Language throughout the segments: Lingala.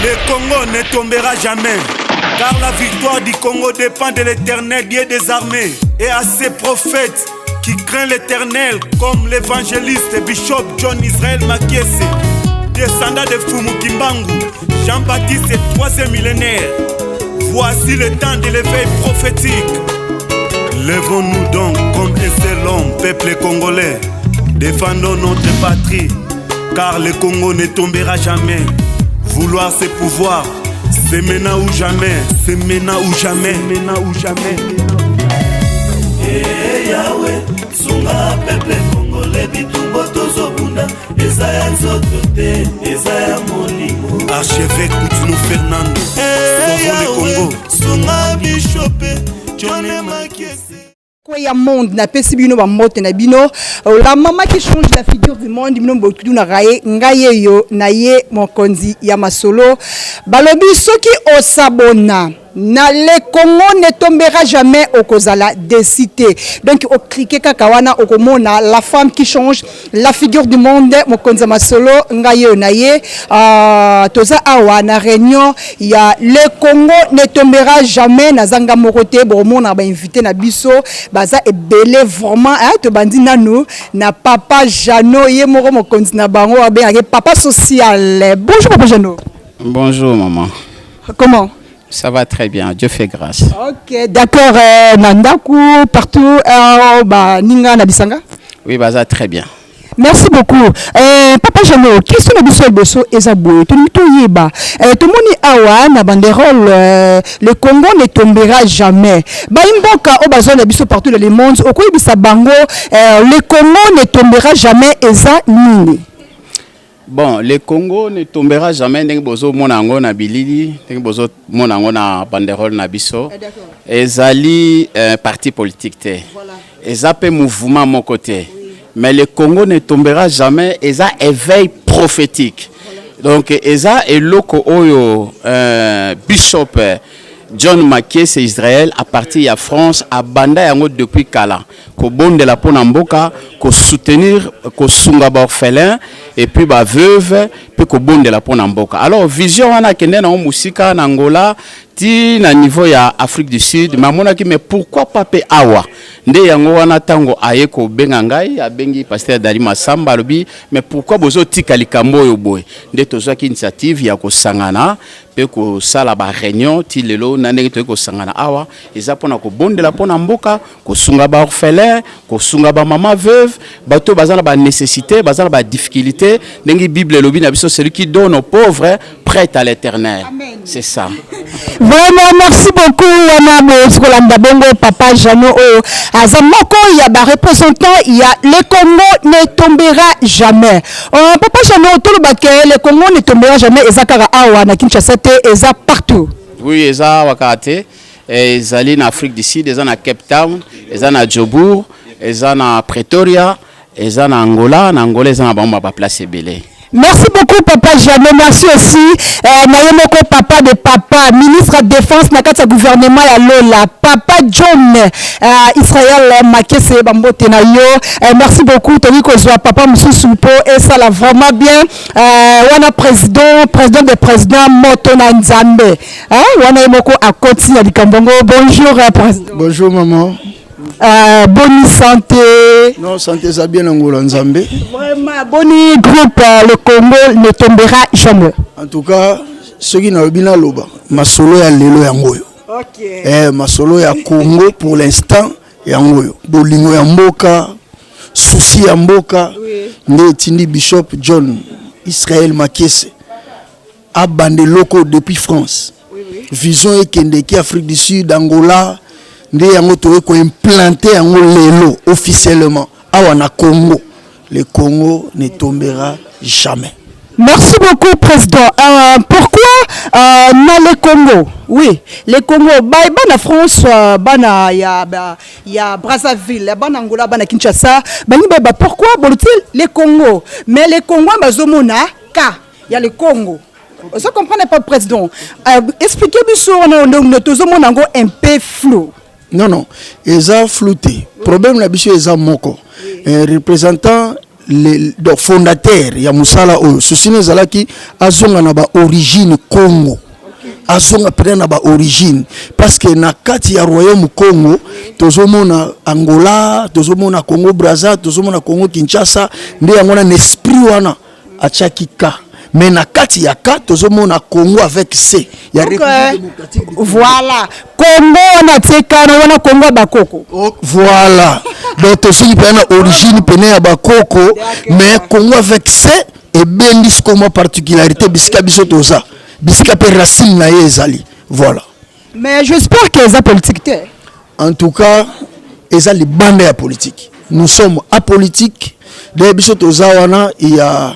Le Congo ne tombera jamais, car la victoire du Congo dépend de l'Éternel, Dieu des armées, et à ses prophètes qui craignent l'Éternel, comme l'évangéliste Bishop John Israel Makiese, descendant de Fumu Kimbangu, Jean-Baptiste et troisième millénaire. Voici le temps de l'éveil prophétique. Lèvons-nous donc comme un seul homme, peuple congolais. Défendons notre patrie, car le Congo ne tombera jamais. Vouloir c'est pouvoir, c'est maintenant ou jamais, c'est maintenant ou jamais, maintenant ou jamais. Eh Yahweh, sunga peuple congolais bitumbo tozobunda, ezaya nzotote, ezaya molimo. Archevêque Koutounou Fernando, eh Yahweh, sunga Bishop John Makiese. Quoi monde na pesi bino ba mote na bino la maman qui change la figure du monde bino bokutu na raye ngaye yo na ye mokonzi ya masolo balobi soki osabona na le Congo ne tombera jamais au kozala décité. Donc au cliquer kakawana au komona la femme qui change la figure du monde mokonzi masolo ngaye na ye toza awa na réunion ya le Congo ne tombera jamais na zanga morote bomona ba invité na biso baza ebele vraiment to bandi nanu na papa Jano ye moko mokonzi na bango abe papa social. Bonjour papa Jano. Bonjour maman. Comment? Ça va très bien, Dieu fait grâce. Ok, d'accord. Nandaku, partout, Ninga, Nabisanga? Oui, bah, ça très bien. Merci beaucoup. Papa Jano, question de Bissol Bosso et Zaboué. Tout le monde awa na banderole, le Congo ne tombera jamais. Baimboka au bazon de partout dans le monde. Au Koyi Bissabango, le Congo ne tombera jamais. Eza Nini. Bon, le Congo ne tombera jamais. Ndenge bozo monango na bilili, ndenge bozo monango na banderole na biso. Ezali parti politique te. Eza pe mouvement mon côté. Mais le Congo ne tombera jamais. Eza éveil prophétique. Donc eza eloko oyo Bishop John Makiese Israël à partir de France à banda yango depuis kala ko bonde la pona mboka ko soutenir ko sunga ba orphelin et puis ba veuve puis ko bonde la pona mboka. Alors vision wana kende na musika na Angola ti na niveau ya Afrique du Sud mais pourquoi pas pe awa nde yango wana tango aye ko benga ngai abengi pasteur Dali Masamba lobi mais pourquoi bozo tika likambo yo boy nde tozwa ki initiative ya ko sangana pe ko sala ba réunion ti lelo na ndenge to ko sangana awa eza pona ko bondela pona mboka ko sunga ba orphelin ko sunga ba mama veuve bato bazana ba nécessité bazana ba difficulté ndenge Bible lobi na biso celui qui donne aux pauvres prête à l'Éternel. C'est ça. Vraiment, merci beaucoup, Papa Jano. Azamoko, il y a des représentants, il y a le Congo ne tombera jamais. Papa Jano, tout le baquet, le Congo ne tombera jamais. Ezakara Awa, na Kinshasa, Eza partout. Oui, Eza Wakate, Ezali en Afrique du Sud, Eza na Cape Town, Eza na Djobour, Eza na Pretoria, Eza na Angola, Eza na Bamba place Belé. Merci beaucoup, Papa Jano. Merci aussi, Nayemoko, papa de papa, ministre de Défense, Nakata gouvernement ya Lola, Papa John, Israël Makiese Bambote Nayo. Merci beaucoup, Tony Kozwa, Papa Moussoupo, et ça l'a vraiment bien. Wana président des présidents Motona Nzambe. Wana Yemoko à Koti, à Likambongo. Bonjour, président. Bonjour, maman. Bonne santé. Non, santé, ça bien Angola Nzambe. Vraiment, bonne groupe, le Congo ne tombera jamais. En tout cas, ceux qui n'ont pas loba, ma solo ya lelo yangoyo. Ok. Ma solo ya Congo pour l'instant yangoyo. Bolingo ya mboka, souci ya mboka. Ne tindi Bishop John Israël Makiese. Abande loko depuis France. Vision ekende ki Afrique du Sud, Angola. Nde yango towe ko implanter yango lelo officiellement awa na Congo. Le Congo ne tombera jamais. Merci beaucoup, président. Pourquoi dans le Congo? Oui, le Congo, la France, il y a Brazzaville, il y a Angola, il y a Kinshasa. Pourquoi le Congo? Mais le Congo, il y a le Congo. Vous comprenez pas, président? Expliquez-moi sur nous un peu flou. Non, ils ont flouté. Le problème, c'est qu'ils ont moko. Représentant le fondateur ya musala oyo souci ezalaki azonga na ba origine Congo. Azonga pena na ba origine parce que na kati ya royaume Congo tozomona Angola, tozomona Congo Brazza, tozomona Congo Kinshasa, nde yango na esprit wana achakika. Mais na kati ya ka tozomona Congo avec C. Ya République démocratique. Voilà. Congo na teka na wana Congo bakoko. Voilà. Donc tozoki pena origine pena ya bakoko, mais Congo avec C et bendis comme particularité bisika biso toza. Bisika pe racine na ezali. Voilà. Mais j'espère que ça politique. En tout cas, ezali bande ya politique. Nous sommes apolitiques. De biso toza wana il y a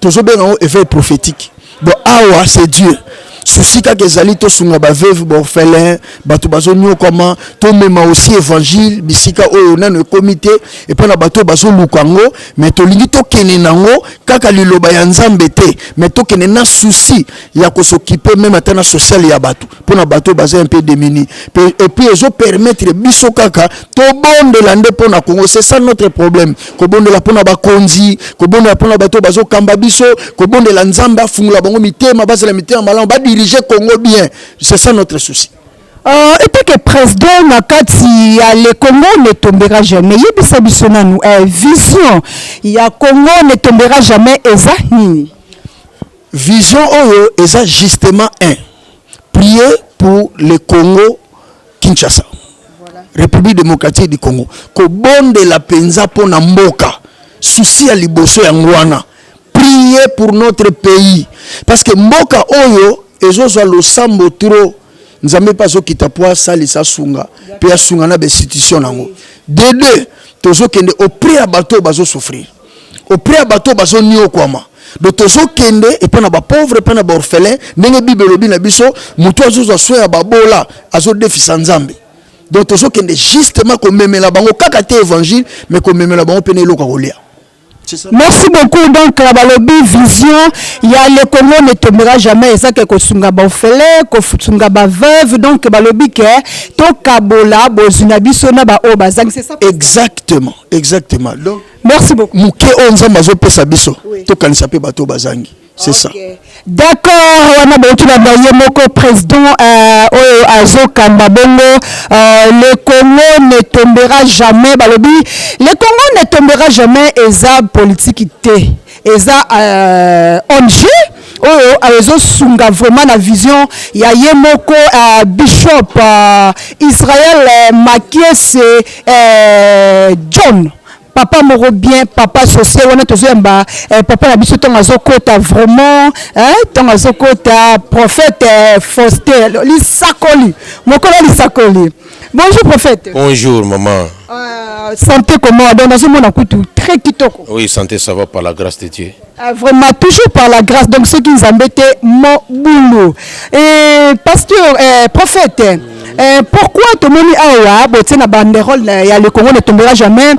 toujours bien un effet prophétique. Bon, awa c'est Dieu. Souci que ezali to sunga ba veuve ba orphelin, bato bazo nyo comment to mema aussi évangile bisika oyo na le comité et puis na bato bazo lukango mais to lingi to kene nango kaka liloba ya nzambe te mais to kene na souci ya ko s'occuper même atana social ya bato pour na bato bazo un peu démunis et puis ezo permettre biso kaka to bonde la nde pona Congo. C'est ça notre problème. Ko bonde la pona ba konzi, ko bonde la pona bato bazo kamba biso, ko bonde la nzamba fungula bango mitema base la mitema malan ba diriger Congo bien. C'est ça notre souci. Et puis que président Nakati le Congo ne tombera jamais. Yebisa biso na nous vision ya Congo ne tombera jamais eza nini? Vision oyo eza justement un. Prier pour le Congo Kinshasa. Voilà. République démocratique du Congo. Ko bonde la penza pona mboka. Souci ya liboso ya ngwana. Prier pour notre pays parce que mboka oyo ezozwa losambo trop nzambe paso kitapwa salisa sunga pe ya sunga na institution nango de deux tozo kende au prix à bateau bazo souffrir au prix à bateau bazo nio kwama do tozo kende et puis na ba pauvre pe na ba orphelin ndenge bible lobi na biso mutu azozwa soin ya babola azo defisa nzambe donc tozo kende justement ko memela bango kaka te évangile mais ko memela bango pe na eloko kolia. Merci beaucoup. Donc, la balobi vision, il y a le Congo ne tombera jamais. Et ça, que Kosunga Baufele, Kosunga Baveuve, donc, balobi que to Kabola, Bozunabi, Sona, Ba Obazang, c'est ça? Exactement, exactement. Donc, merci beaucoup. Mouké Onza Mazo Pesabiso, to Kanisape Bato Bazangi. C'est ça. D'accord, on a beaucoup de président Azo Kambabongo. Le Congo ne tombera jamais. Balobi, le Congo ne tombera jamais. Eza politique té. Eza ONG. Azo sunga vraiment la vision. Ya yemoko Bishop Israël Makiese John. Papa moro bien, papa social, on a toujours papa la biso ton azokota vraiment, ton azokota prophète Faustin, l'isakoli, mokola l'isakoli. Bonjour prophète. Bonjour maman. Santé comment? Dans ce monde très kitoko. Oui, santé ça va par la grâce de Dieu. Vraiment toujours par la grâce. Donc ceux qui nous embêtaient mon boulot. Et pasteur, prophète. Pourquoi tout le monde a na banderole ya le Congo ne tombera jamais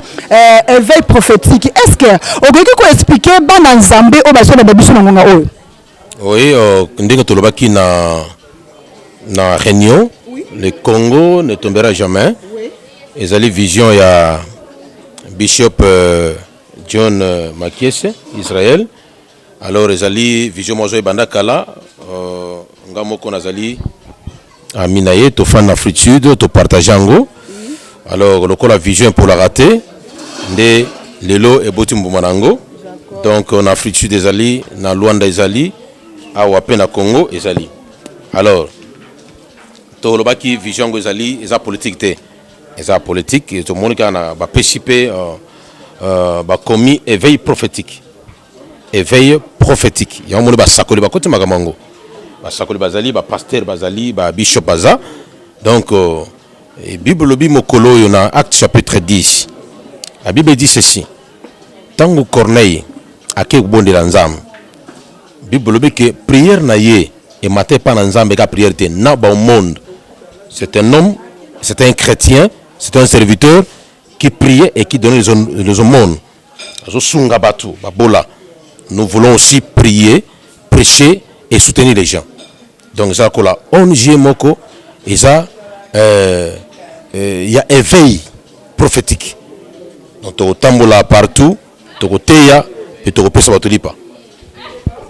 éveil prophétique? Est-ce que on peut expliquer bana nzambe o baso na babiso na ngonga oyo? Oui, ndenge tolobaki na réunion, le Congo ne tombera jamais. Ezali vision ya Bishop John Makiese Israël. Alors ezali vision mozo banda kala ngamoko nazali Aminaye, to fan Afrique Sud, to partage ango. Alors, la vision pour la rater, de lelo et botumbumanango. Donc, en Afrique Sud, des alliés, na Luanda, des alliés, à Wapen, na Congo, des alliés. Alors, to le baki vision des alliés, ils ont politique, ils ont politique, et tout le monde qui a participé, commis éveil prophétique. Éveil prophétique. Il y a un monde qui a sakoli bakote magamango. Sakoli bazali, pasteur bazali, bishop baza. Donc, Bible lobi mokolo yona acte chapitre 10. La Bible dit ceci. Tango Corneille a ke bonde la nzam. Bible lobi que prière na ye et matin pas nzambe ka prière te na ba au monde. C'est un homme, c'est un chrétien, c'est un serviteur qui priait et qui donnait les aumônes. Azosunga batu babola. Nous voulons aussi prier, prêcher et soutenir les gens. Donc ça la ONG moko et ça il y a éveil prophétique. Donc au tambola partout tokoteya pe tokopesa bato lipa.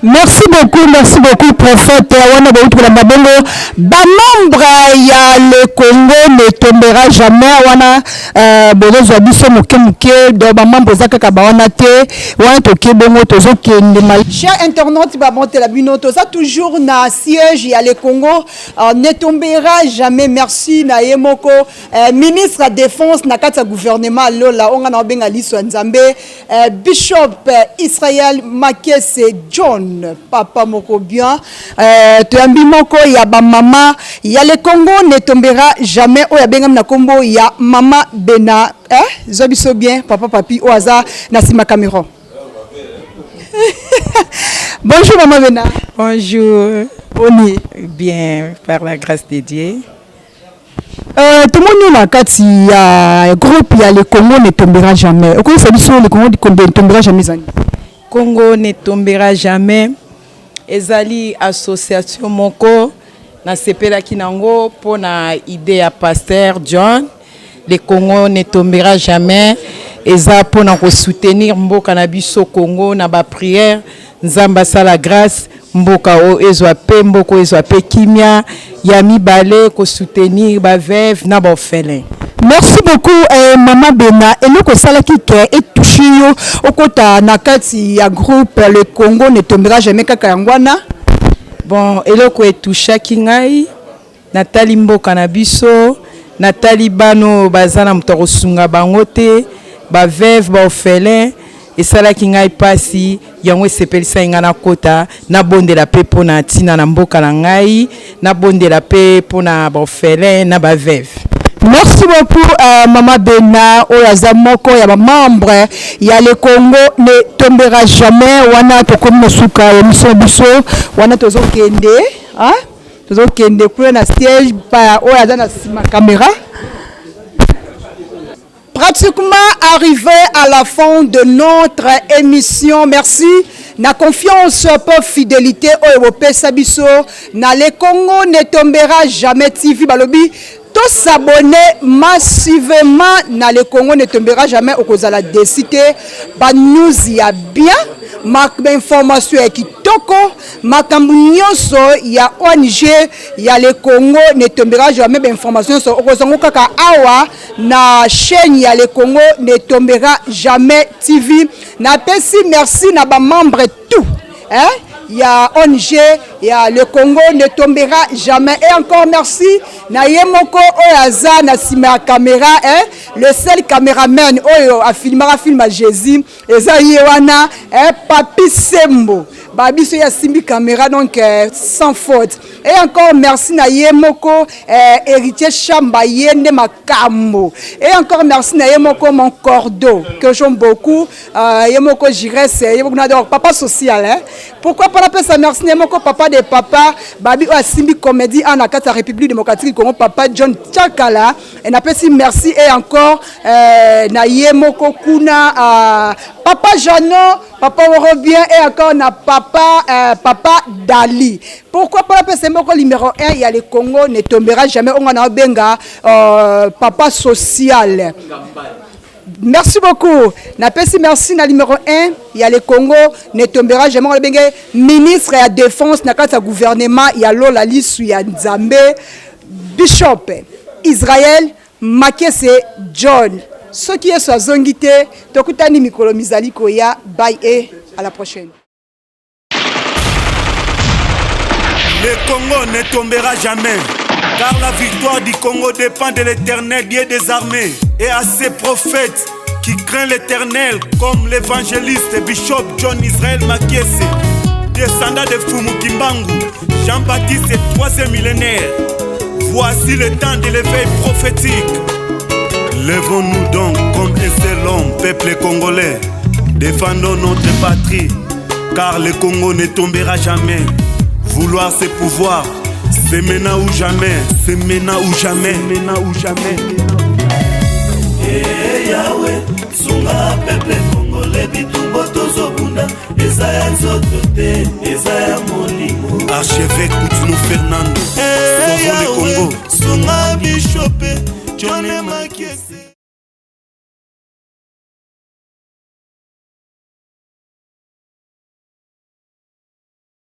Merci beaucoup, prophète. Wana bautu la mabongo. Membre ya le Congo ne tombera jamais. Wana bozo abiso muke do ba membre zaka ka bawana te. Wana toke bongo tozo kende mal. Chers internautes, ba monter la bino toza toujours na siège ya le Congo ne tombera jamais. Merci na yemoko ministre de défense na kata gouvernement lola onga na benga liso nzambe Bishop Israël Makese John papa moko bien toyambi moko ya ba mama ya le Congo ne tombera jamais o ya bengam na kombo ya mama Bena zobiso bien papa papi oaza na sima caméra. Bonjour maman Bena. Bonjour. Boni Bien par la grâce de Dieu. Tout le monde na kati ya groupe ya le Congo ne tombera jamais. Au ça biso le Congo ne tombera jamais zani. Congo ne tombera jamais. Ezali association moko na sepela kinango pour na idée à pasteur John. Le Congo ne tombera jamais. Eza pour na soutenir mboka na biso Congo na ba prière nzamba sa la grâce mboka o ezwa pe mboko ezwa pe kimia ya mibale ko soutenir ba veuve na ba orphelin. Merci beaucoup Maman Bena et nous sala qui est touché au kota na kati ya groupe le Congo ne tombera jamais kaka yangwana. Bon eloko etusha kingai Natali mboka na biso Natali bano bazana mutoko sunga bangote ba veuve ba orphelin et sala kingai pasi yango sepelisa ngana kota na bonde la pe pona tina na mboka na ngai na bonde la pe pona ba orphelin na ba veuve. Merci beaucoup Maman Bena oyaza moko ya ba membre ya le Congo ne tombera jamais wana tokomi suka ya mission biso wana tozo kende tozo kende pour na stage pa oyaza na sima caméra. Pratiquement arrivé à la fin de notre émission. Merci. Na confiance pour fidélité au Européen Sabiso. Na le Congo ne tombera jamais TV Balobi. Tous s'abonner massivement na le Congo ne tombera jamais au cause de la décité. Ba news ya bien. Ma information est kitoko. Ma kambunyoso ya ONG ya le Congo ne tombera jamais d'information sur Ozango kaka awa na chaîne ya le Congo ne tombera jamais TV. Na pesi merci na ba membre tout. Il y a ONG, il y a le Congo ne tombera jamais. Et encore merci. Na yemoko oyaza na sima caméra le seul caméraman oyo a filmera film à Jésus eza yewana Papi Sembo babiso ya simbi caméra donc sans faute. Et encore merci na yemoko héritier Chamba yende makambo. Et encore merci na yemoko mon cordeau que j'aime beaucoup yemoko Jires yemoko na papa social pourquoi pas la ça merci yemoko papa de papa babi o simbi comédie en akata République démocratique Congo papa John Tchakala et na pesi merci et encore na yemoko kuna papa Jano papa revient et encore na papa Dali. Pourquoi pas la pesi moko numéro 1 il y a le Congo ne tombera jamais on a benga papa social. Merci beaucoup. Na pesi merci na numéro 1 il y a le Congo ne tombera jamais on a benga ministre de la défense na kata gouvernement il y a lola lisu ya Nzambe Bishop Israël Makese John. Ce qui est sur Zongite, Tokutani Mikolo Mizali Koya, bye et à la prochaine. Le Congo ne tombera jamais, car la victoire du Congo dépend de l'Éternel, Dieu des armées, et à ses prophètes qui craignent l'Éternel, comme l'évangéliste Bishop John Israël Makese, descendant de Fumu Kimbangu, Jean-Baptiste et 3e millénaire. Voici le temps de l'éveil prophétique. Lèvons-nous donc comme un seul homme, peuple congolais. Défendons notre patrie, car le Congo ne tombera jamais. Vouloir c'est pouvoir, c'est maintenant ou jamais, c'est maintenant ou jamais, maintenant ou jamais. Yahweh, sunga peuple congolais, bitumbo tozobunda, ezaya nzoto te, ezaya molimo. Archevêque Koutinou Fernando, Yahweh, sunga Bishop John Makese.